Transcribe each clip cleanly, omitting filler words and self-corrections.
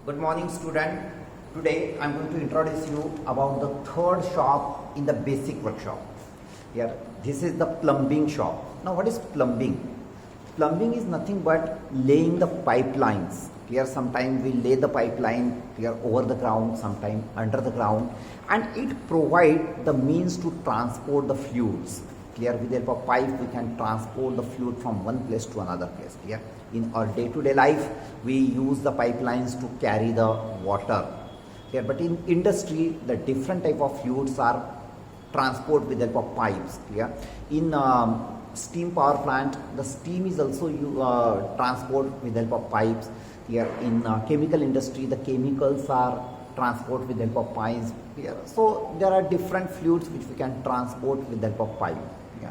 Good morning, student. Today I am going to introduce you about the third shop in the basic workshop. Here, this is the plumbing shop. Now, what is plumbing? Plumbing is nothing but laying the pipelines. Here, sometimes we lay the pipeline here over the ground, sometimes under the ground, and it provides the means to transport the fluids. Here, with the help of pipe, we can transport the fluid from one place to another place. Here, in our day-to-day life, we use the pipelines to carry the water. Here, but in industry, the different type of fluids are transport with the help of pipes. Here, in steam power plant, the steam is also transport with the help of pipes. Here, in chemical industry, the chemicals are transport with the help of pipes. Here, so there are different fluids which we can transport with the help of pipe. Yeah.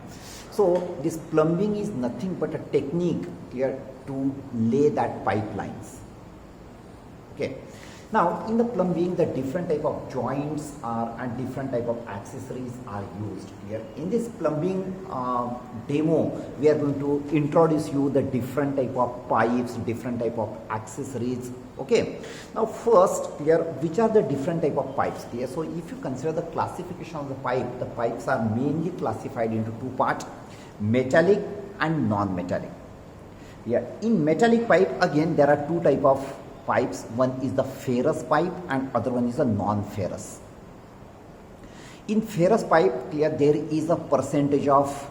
So this plumbing is nothing but a technique here to lay that pipelines. Okay. Now in the plumbing, the different type of joints are and different type of accessories are used here. In this plumbing demo, we are going to introduce you the different type of pipes, different type of accessories. Okay. Now first here, which are the different type of pipes here? So if you consider the classification of the pipes are mainly classified into two parts: metallic and non-metallic. Yeah. In metallic pipe, again there are two type of pipes. One is the ferrous pipe and other one is a non-ferrous. In ferrous pipe, here there is a percentage of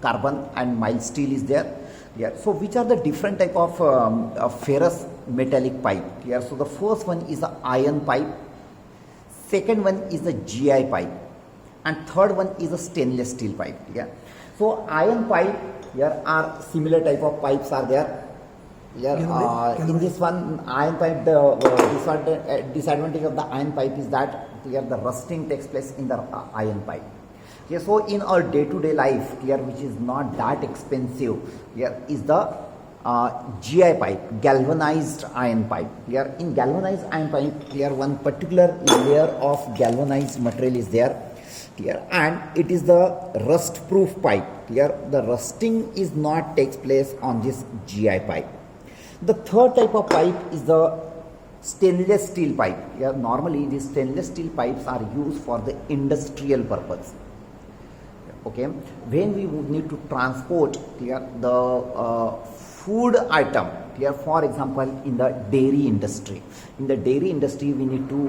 carbon and mild steel is there. Yeah. So which are the different type of ferrous metallic pipe here? So the first one is the iron pipe, second one is the GI pipe, and third one is a stainless steel pipe. Yeah. So iron pipe, here are similar type of pipes are there. Here, in this one iron pipe, the disadvantage of the iron pipe is that here the rusting takes place in the iron pipe. Here, so in our day-to-day life here, which is not that expensive, here is the GI pipe, galvanized iron pipe. Here in galvanized iron pipe, here one particular layer of galvanized material is there. Here, and it is the rust proof pipe. Here the rusting is not takes place on this GI pipe. The third type of pipe is the stainless steel pipe. Here normally these stainless steel pipes are used for the industrial purpose. Okay, when we would need to transport here the food item, here for example in the dairy industry. In the dairy industry, we need to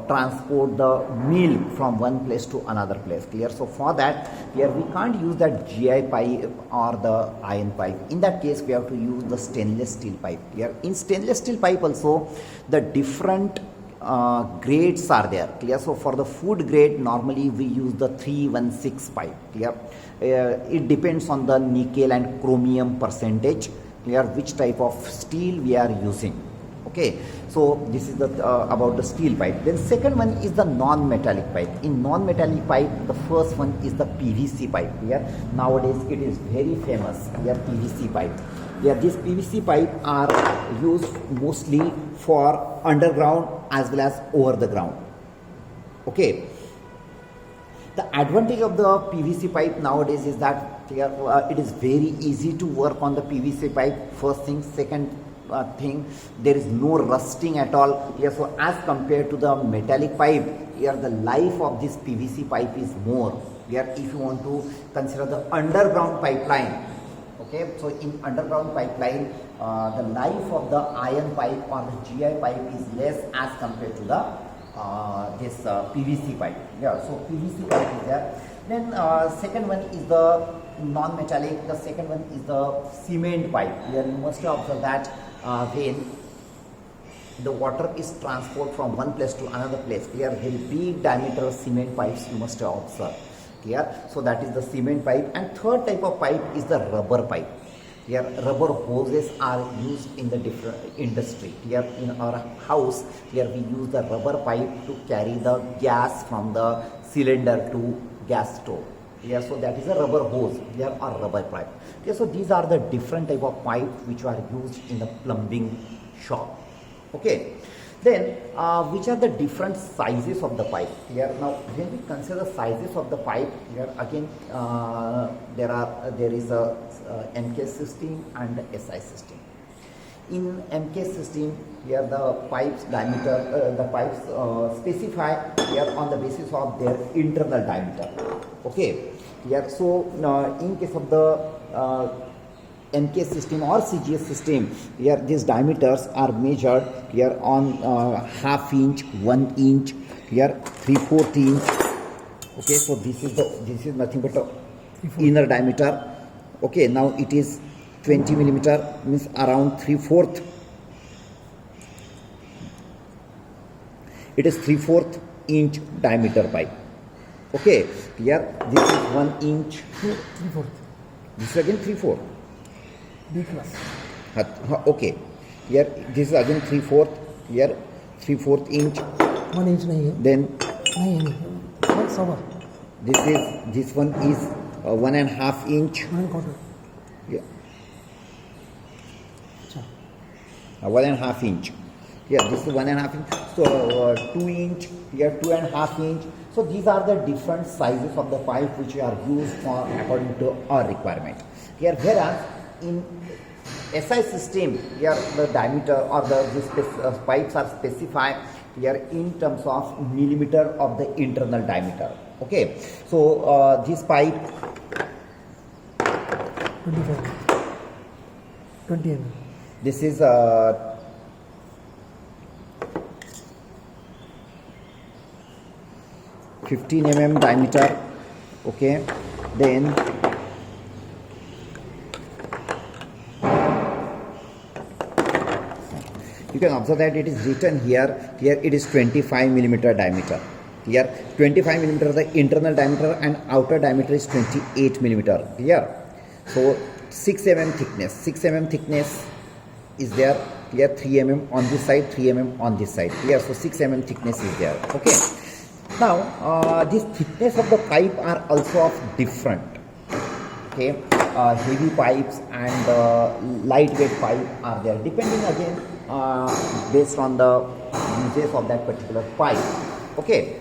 transport the milk from one place to another place. Clear? So for that, here we can't use that GI pipe or the iron pipe. In that case, we have to use the stainless steel pipe. Here in stainless steel pipe also, the different grades are there. Clear? So for the food grade, normally we use the 316 pipe. Clear? It depends on the nickel and chromium percentage. Clear? Which type of steel we are using. Okay, so this is the about the steel pipe. Then second one is the non-metallic pipe. In non-metallic pipe, the first one is the PVC pipe. Here nowadays it is very famous. Here PVC pipe. Here these PVC pipe are used mostly for underground as well as over the ground. Okay. The advantage of the PVC pipe nowadays is that here, it is very easy to work on the PVC pipe. First thing, second thing, there is no rusting at all. Here, so as compared to the metallic pipe, here the life of this PVC pipe is more. Here, if you want to consider the underground pipeline, okay, so in underground pipeline, the life of the iron pipe or the GI pipe is less as compared to the this PVC pipe. Yeah, so PVC pipe is there. Then second one is the non-metallic. The second one is the cement pipe. Here you must have observed that when the water is transported from one place to another place, here very big diameter cement pipes you must have observed. Here, so that is the cement pipe. And third type of pipe is the rubber pipe. Here rubber hoses are used in the different industry. Here in our house, here we use the rubber pipe to carry the gas from the cylinder to gas stove. Here, so that is a rubber hose. Here are rubber pipe. Okay, so these are the different type of pipe which are used in the plumbing shop. Okay. Then which are the different sizes of the pipe? Here now when we consider the sizes of the pipe, here again there is a NK system and SI system. In MK system, here the pipes diameter, the pipes specify here on the basis of their internal diameter. Okay, here so in case of the MK system or CGS system, here these diameters are measured here on half inch, 1 inch, here 3/4 inch. Okay, so this is nothing but a inner diameter. Okay, now it is 20 millimeter, means around 3/4. It is 3/4 inch diameter pipe. Okay, here this is 1 inch. 3/4 This is again 3/4. B class. Okay, here this is again 3/4. Here 3/4 inch. 1 inch नहीं है. Then नहीं बहुत सवा. this one is 1.5 inch. 1.25. Yeah. अच्छा. 1.5 inch. Yeah, this is 1.5 inch. So 2 inch. Here 2.5 inch. So these are the different sizes of the pipe which are used for according to our requirement. Here, whereas in SI system, here the diameter or these pipes are specified here in terms of millimeter of the internal diameter. Okay, so this pipe 25. 20 mm. This is 15 mm diameter. Okay, then you can observe that it is written here it is 25 millimeter diameter. Here 25 millimeter the internal diameter and outer diameter is 28 millimeter here. So 6 mm thickness, 6 mm thickness is there. Here 3 mm on this side, 3 mm on this side. Here so 6 mm thickness is there. Okay, now this thickness of the pipe are also of different. Okay, heavy pipes and lightweight pipe are there, depending again based on the uses of that particular pipe. Okay,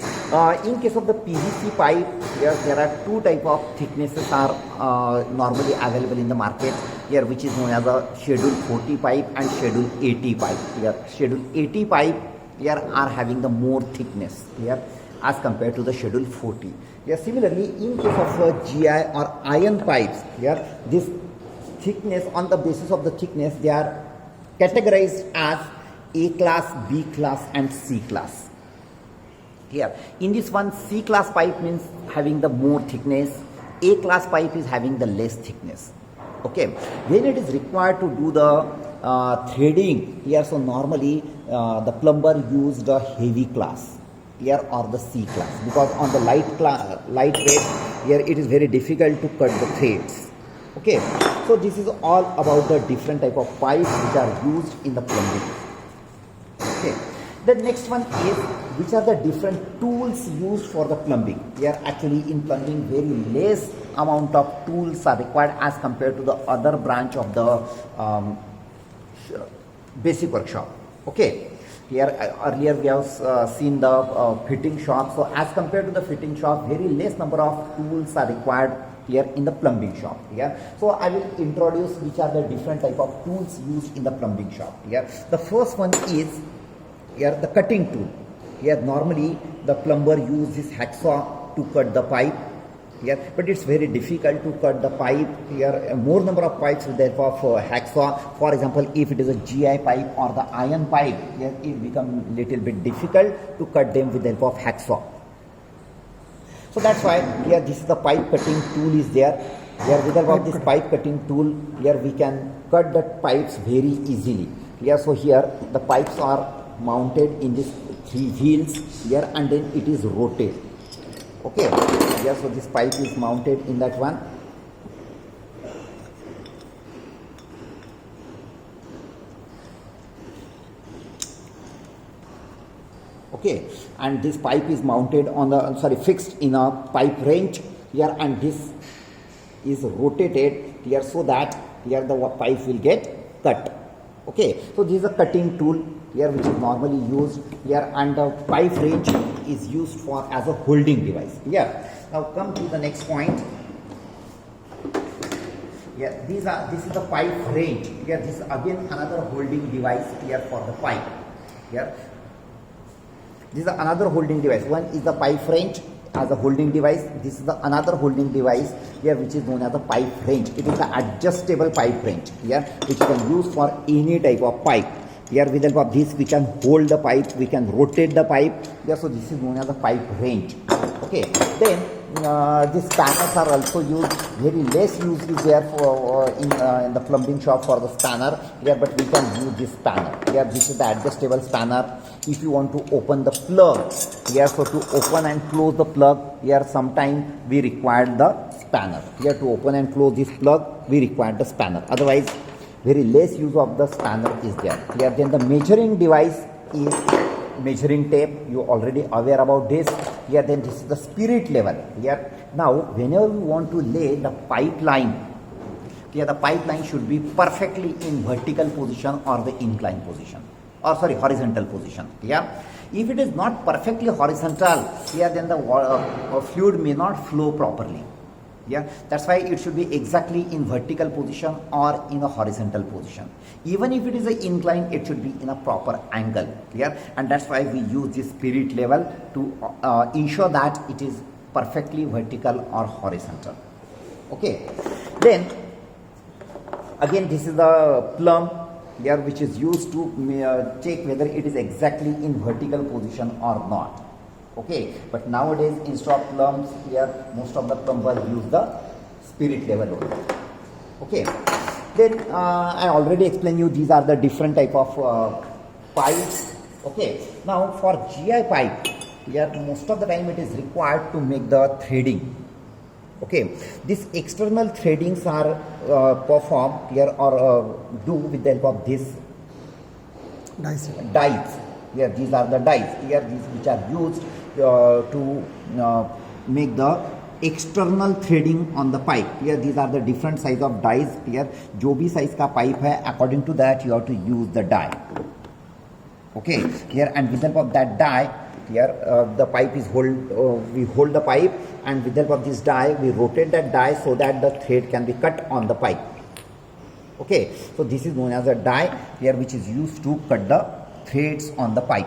in case of the PVC pipe, there are two type of thicknesses are normally available in the market here, which is known as a Schedule 40 pipe and Schedule 80 pipe. Here Schedule 80 pipe here are having the more thickness here as compared to the Schedule 40. Here similarly, in case of GI or iron pipes, here this thickness, on the basis of the thickness, they are categorized as A class, B class and C class. Here in this one, C class pipe means having the more thickness, A class pipe is having the less thickness. Okay, when it is required to do the threading here, so normally the plumber used the heavy class here or the C class, because on the lightweight here it is very difficult to cut the threads. Okay, so this is all about the different type of pipes which are used in the plumbing. Okay, the next one is which are the different tools used for the plumbing. Here actually in plumbing very less amount of tools are required as compared to the other branch of the basic workshop. Okay, here earlier we have seen the fitting shop. So as compared to the fitting shop, very less number of tools are required here in the plumbing shop. Here, so I will introduce which are the different type of tools used in the plumbing shop. Here, the first one is here the cutting tool. Here normally the plumber uses hacksaw to cut the pipe. Here, but it's very difficult to cut the pipe. Here, more number of pipes with the help of hacksaw. For example, if it is a GI pipe or the iron pipe, here it becomes little bit difficult to cut them with the help of hacksaw. So that's why here this is the pipe cutting tool is there. Here with the help of this pipe cutting tool, here we can cut the pipes very easily. Here, so here the pipes are mounted in this 3 wheels here, and then it is rotated. Okay, yeah, so this pipe is mounted in that one. Okay, and this pipe is mounted on the fixed in a pipe wrench here, and this is rotated here so that here the pipe will get cut. Okay, so this is a cutting tool here which is normally used here, and the pipe wrench is used for as a holding device. Yeah. Now come to the next point. Yeah, this is the pipe range. Here, this is again another holding device here for the pipe. Here, this is another holding device. One is the pipe range as a holding device. This is the another holding device here, which is known as the pipe range. It is the adjustable pipe range here, which you can use for any type of pipe. Here, with the help of this, we can hold the pipe, we can rotate the pipe. Yeah, so this is known as the pipe range. Okay, then these spanners are also used. Very less use is there for in the plumbing shop for the spanner here, but we can use this spanner here. This is the adjustable spanner. If you want to open the plug here, so to open and close the plug here, sometime we require the spanner here. To open and close this plug, we require the spanner. Otherwise, very less use of the spanner is there here. Then the measuring device is measuring tape. You already aware about this here. Then this is the spirit level here. Now whenever we want to lay the pipeline here, the pipeline should be perfectly in vertical position or the inclined position, or sorry, horizontal position here. If it is not perfectly horizontal here, then the fluid may not flow properly. Yeah, that's why it should be exactly in vertical position or in a horizontal position. Even if it is an incline, it should be in a proper angle. Yeah, and that's why we use this spirit level to ensure that it is perfectly vertical or horizontal. Okay, then again this is the plumb here, which is used to check whether it is exactly in vertical position or not. Okay, but nowadays instead of plumbs here, most of the plumbers use the spirit level only. Okay, then I already explained you these are the different type of pipes. Okay, now for GI pipe here, most of the time it is required to make the threading. Okay, these external threadings are performed here or do with the help of this dies. Here, these are the dies here, these which are used to make the external threading on the pipe. Here, these are the different size of dies. Here, जो भी size का pipe है, according to that you have to use the die. Okay, here, and with the help of that die, here the pipe is we hold the pipe, and with the help of this die we rotate that die so that the thread can be cut on the pipe. Okay, so this is known as a die here, which is used to cut the threads on the pipe.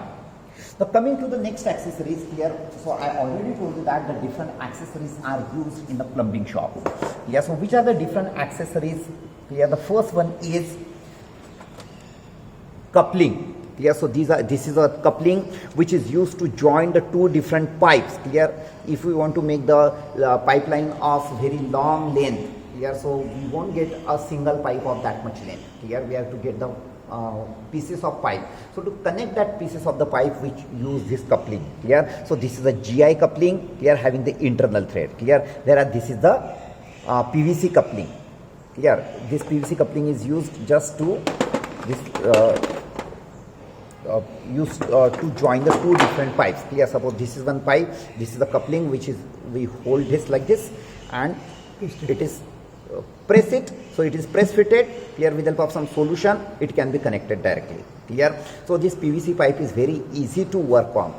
Now coming to the next accessories here, so I already told you that the different accessories are used in the plumbing shop. Yeah, so which are the different accessories? Here, the first one is coupling. Yeah, so this is a coupling which is used to join the two different pipes. Here, if we want to make the pipeline of very long length, here, so we won't get a single pipe of that much length. Here, we have to get the pieces of pipe. So to connect that pieces of the pipe, which use this coupling here. So this is a GI coupling here, having the internal thread here, whereas this is the PVC coupling here. This PVC coupling is used just to used to join the two different pipes. Here, suppose this is one pipe, this is the coupling which is we hold this like this, and it is press it, so it is press fitted here. With the help of some solution it can be connected directly here. So this PVC pipe is very easy to work on.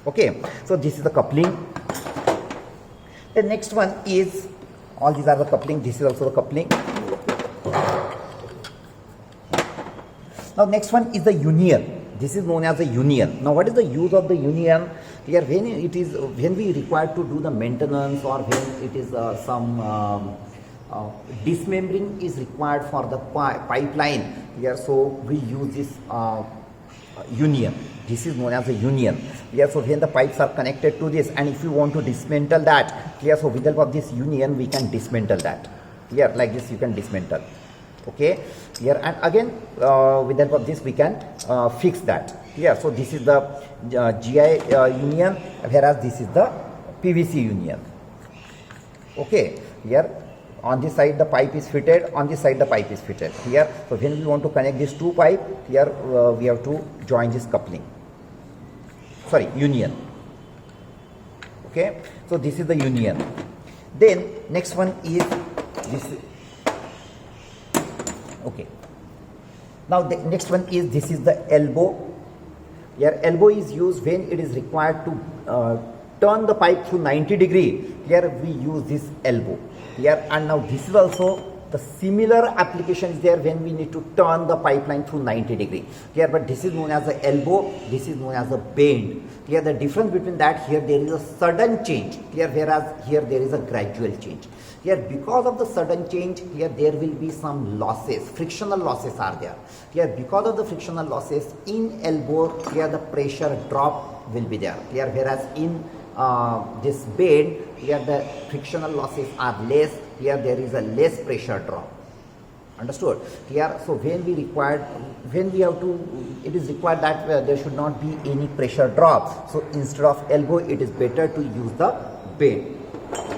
Okay, so this is the coupling. The next one is, all these are the coupling, this is also the coupling. Now next one is the union. This is known as a union. Now what is the use of the union? Here, when we require to do the maintenance, or when it is some dismembering is required for the pipeline here, so we use this union. This is known as a union. Here, so when the pipes are connected to this, and if you want to dismantle that here, so with the help of this union we can dismantle that here, like this you can dismantle. Okay, here, and again with the help of this we can fix that here. So this is the GI union, whereas this is the PVC union. Okay, here on this side the pipe is fitted, on this side the pipe is fitted here. So when we want to connect these two pipe here, we have to join this coupling, sorry, union. Okay, so this is the union. Then next one is this. Okay, now the next one is, this is the elbow. Here, elbow is used when it is required to turn the pipe through 90 degree. Here we use this elbow here, and now this is also The similar application is there when we need to turn the pipeline through 90 degree. Here, but this is known as the elbow, this is known as a bend. Here the difference between that, here there is a sudden change, here, whereas here there is a gradual change. Here because of the sudden change, here there will be some losses, frictional losses are there. Here because of the frictional losses in elbow, here the pressure drop will be there. Here whereas in this bend, here the frictional losses are less, here there is a less pressure drop. Understood? Here, so when we have to, it is required that there should not be any pressure drop. So instead of elbow, it is better to use the bend.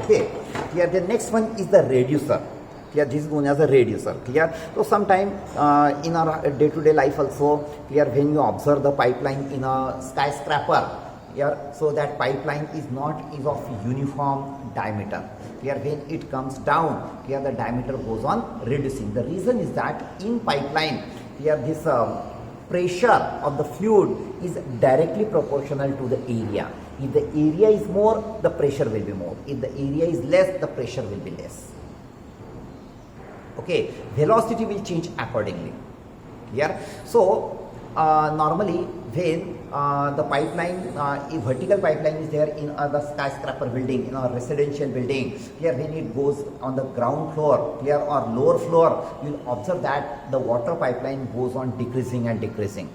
Okay. Here the next one is the reducer. Here this is known as a reducer. Clear? So sometime in our day-to-day life also, here when you observe the pipeline in a skyscraper, here, so that pipeline is of uniform diameter. Here when it comes down, here the diameter goes on reducing. The reason is that in pipeline, here this pressure of the fluid is directly proportional to the area. If the area is more, the pressure will be more. If the area is less, the pressure will be less. Okay, velocity will change accordingly. Here, so normally when the pipeline, a vertical pipeline is there in the skyscraper building, in a residential building, here when it goes on the ground floor, here or lower floor, you will observe that the water pipeline goes on decreasing and decreasing.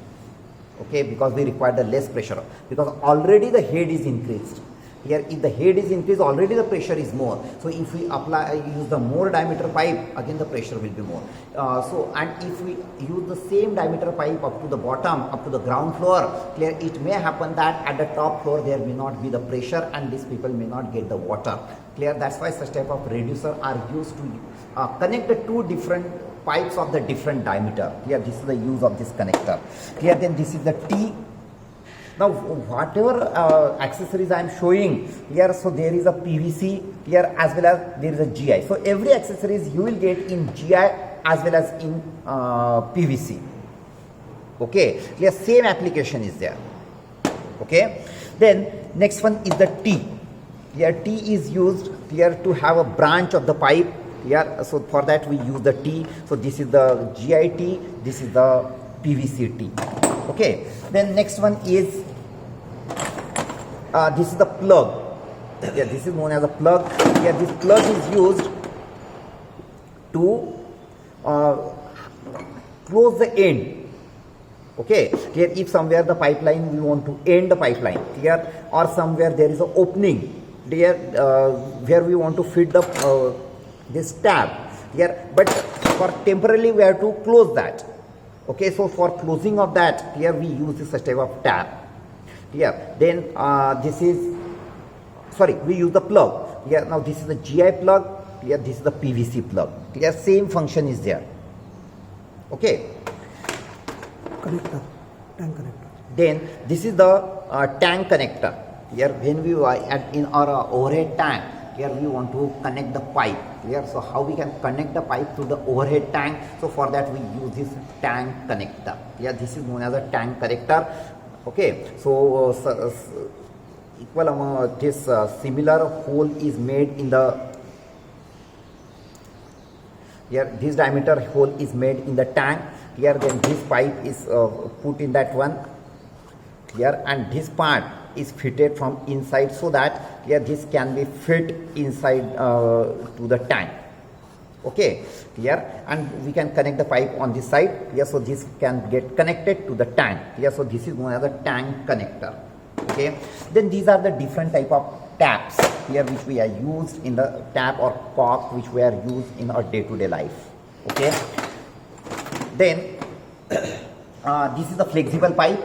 Okay, because we require the less pressure, because already the head is increased. Here if the head is increased, already the pressure is more. So if we use the more diameter pipe, again the pressure will be more. And if we use the same diameter pipe up to the bottom, up to the ground floor, clear, it may happen that at the top floor there may not be the pressure and these people may not get the water. Clear? That's why such type of reducer are used to connect the two different pipes of the different diameter. Here this is the use of this connector. Here then this is the T. Now whatever accessories I am showing here, so there is a PVC here as well as there is a GI. So every accessories you will get in GI as well as in PVC. Okay, here same application is there. Okay, then next one is the T. Here T is used here to have a branch of the pipe. Here, so for that we use the T. So this is the GIT, this is the PVC-T. Okay, then next one is this is the plug. Yeah, this is known as a plug. Yeah, this plug is used to close the end. Okay, here if somewhere the pipeline we want to end the pipeline here, or somewhere there is an opening there where we want to fit the this tab here, but for temporarily we have to close that. Okay, so for closing of that, here we use this type of tab. Here, then we use the plug. Here, now this is the GI plug. Here, this is the PVC plug. Here, same function is there. Okay. Connector, tank connector. Then this is the tank connector. Here, when we in our overhead tank, here we want to connect the pipe. Here, so how we can connect the pipe to the overhead tank? So for that we use this tank connector. Here, this is known as a tank connector. Okay, so this similar hole is made in the here. This diameter hole is made in the tank. Here, then this pipe is put in that one. Here, and this part is fitted from inside, so that here this can be fit inside to the tank. Okay, here, and we can connect the pipe on this side here, so this can get connected to the tank here. So this is known as a tank connector. Okay, then these are the different type of taps here which we are used in the tap or cock which we are used in our day-to-day life. Okay, then this is the flexible pipe.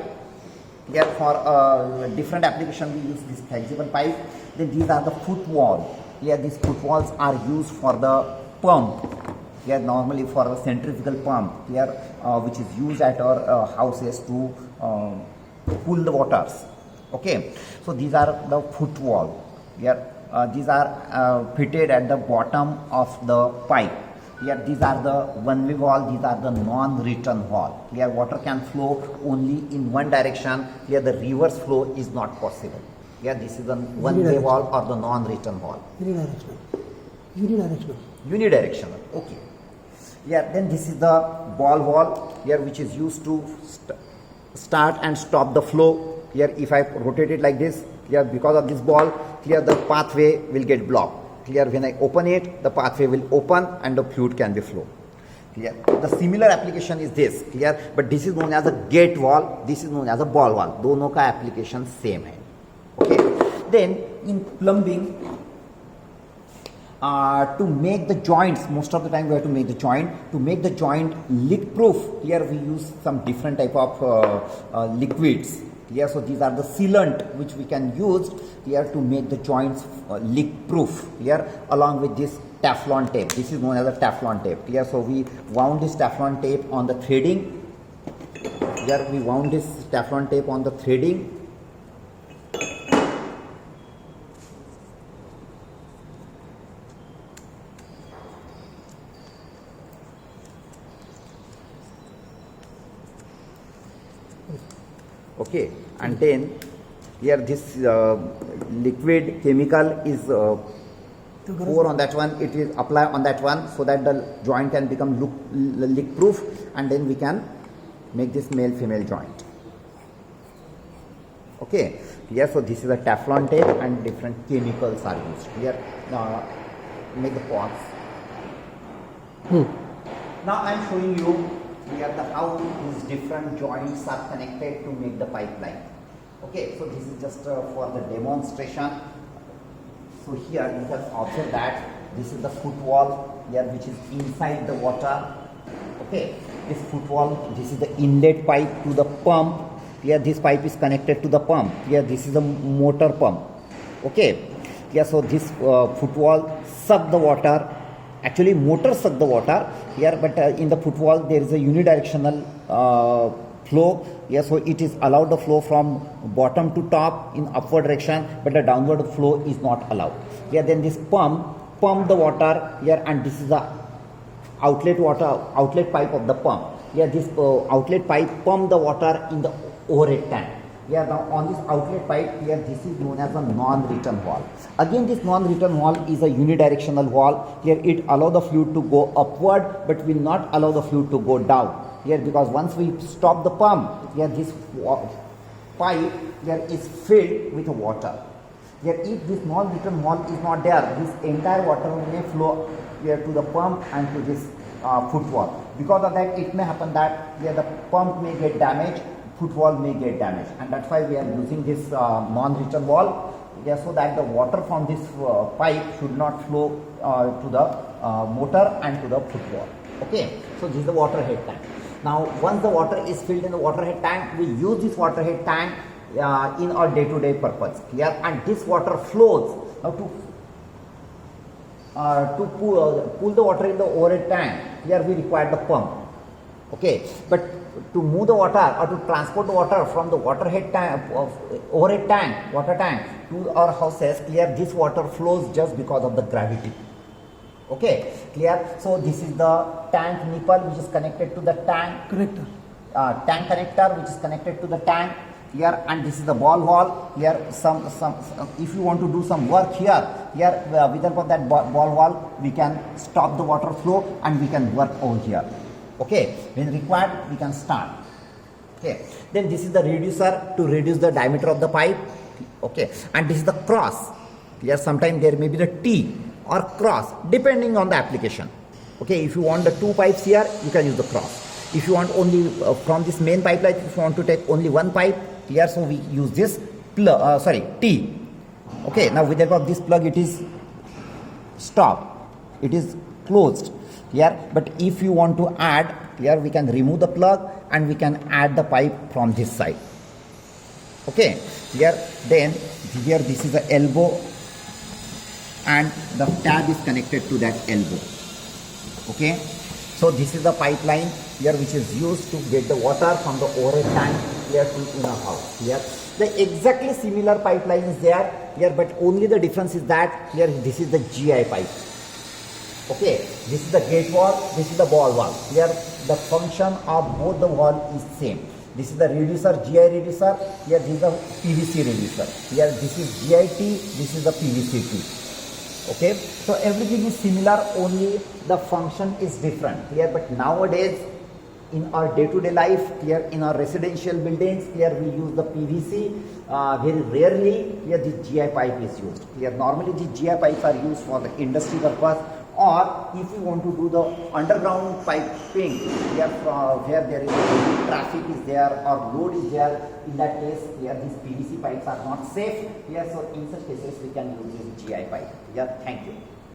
Here for different application we use this flexible pipe. Then these are the footwall. Here these footwalls are used for the pump. Here normally for the centrifugal pump. Here which is used at our houses to cool the waters. Okay, so these are the footwall. Here these are fitted at the bottom of the pipe. Here these are the one-way wall, these are the non-return wall. Here water can flow only in one direction. Here the reverse flow is not possible. Here this is the one-way wall or the non-return wall. Unidirectional. Unidirectional. Unidirectional. Okay. Yeah, then this is the ball valve here, which is used to start and stop the flow. Here, if I rotate it like this, here because of this ball, here the pathway will get blocked. Here, when I open it, the pathway will open and the fluid can be flow. Clear? The similar application is this. Clear? But this is known as a gate valve. This is known as a ball valve. दोनों का application same है. Okay. Then in plumbing, to make the joints, most of the time we have to make the joint. To make the joint leak proof, here we use some different type of liquids. Here, so these are the sealant which we can use here to make the joints leak proof. Here, along with this Teflon tape. This is known as a Teflon tape. Here, so we wound this Teflon tape on the threading. Here, we wound this Teflon tape on the threading. Okay, and then here this liquid chemical is pour on that one, it is apply on that one so that the joint can become leak proof, and then we can make this male female joint. Okay, here, so this is a Teflon tape and different chemicals are used. Here, make the pause. Now I am showing you here how these different joints are connected to make the pipeline. Okay, so this is just for the demonstration. So here you can observe that this is the foot wall here, which is inside the water. Okay, this foot wall, this is the inlet pipe to the pump. Here this pipe is connected to the pump. Here this is a motor pump. Okay, here, so this foot wall suck the water. Actually, motor suck the water here, but in the foot wall there is a unidirectional flow. Here, so it is allowed the flow from bottom to top in upward direction, but the downward flow is not allowed. Here, then this pump the water here, and this is the outlet pipe of the pump. Here, this outlet pipe pump the water in the overhead tank. Here, now on this outlet pipe here, this is known as a non-return valve. Again, this non-return valve is a unidirectional valve. Here it allow the fluid to go upward, but will not allow the fluid to go down. Here, because once we stop the pump, here this pipe here is filled with water. Here, if this non-return valve is not there, this entire water may flow here to the pump and to this foot valve. Because of that, it may happen that here the pump may get damaged, foot valve may get damaged, and that's why we are using this non-return valve, yeah, so that the water from this pipe should not flow to the motor and to the foot valve. Okay, so this is the water head tank. Now, once the water is filled in the water head tank, we use this water head tank in our day-to-day purpose. Clear? And this water flows. Now, to pull the water in the overhead tank, here we require the pump. Okay, but to move the water or to transport the water from the overhead tank, water tank to our houses, clear, this water flows just because of the gravity. Okay, clear? So this is the tank nipple which is connected to the tank Connector. Tank connector which is connected to the tank here, and this is the ball valve here. Some if you want to do some work here with help of that ball valve, we can stop the water flow and we can work over here. Okay, when required we can start. Okay, then this is the reducer to reduce the diameter of the pipe. Okay, and this is the cross. Here sometimes there may be the T or cross depending on the application. Okay, if you want the two pipes here, you can use the cross. If you want only from this main pipeline, if you want to take only one pipe here, so we use this T. Okay, now with the help of this plug, it is stopped, it is closed here. But if you want to add here, we can remove the plug and we can add the pipe from this side. Okay, here then here this is the elbow and the tab is connected to that elbow. Okay, so this is the pipeline here which is used to get the water from the overhead tank here to in our house. Here the exactly similar pipeline is there here, but only the difference is that here this is the GI pipe. Okay, this is the gate valve, this is the ball valve. Here the function of both the valve is same. This is the reducer, GI reducer. Here this is the PVC reducer. Here this is GIT, this is the PVC T. Okay, so everything is similar, only the function is different. Clear? But nowadays, in our day-to-day life, here in our residential buildings, here we use the PVC. Very rarely, here the GI pipe is used. Here normally the GI pipes are used for the industry purpose, or if you want to do the underground piping, here where there is traffic is there or load is there. In that case, here these PVC pipes are not safe. Here, so in such cases, we can use this GI pipe. Yeah, thank you.